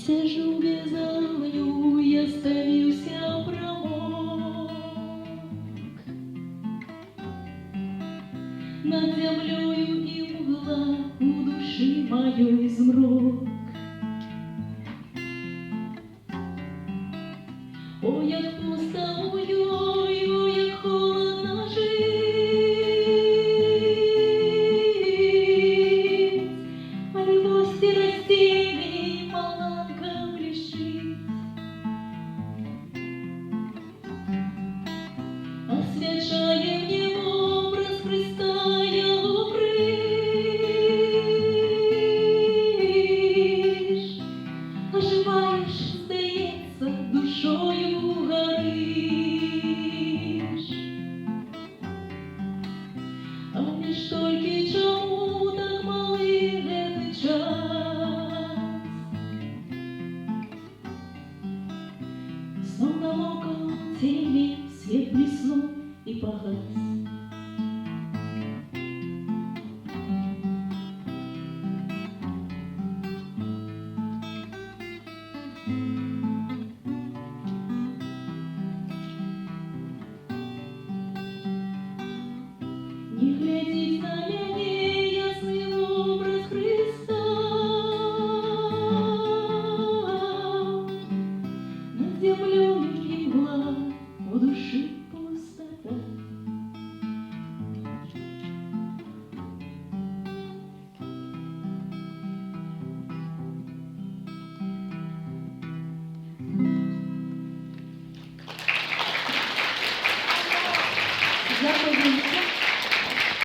Сижу без огню, я ставился промок. Над землею и мгла у души моей змрок. Ой, як пусто, ой, як холодно жить, а любовь растений маланком лишит. Освещая мне образ Христа, я упришь, оживаешь, здається, душою гориш. А між тільки чому так малий гетий час? Снова около тени свет блеснул и погас.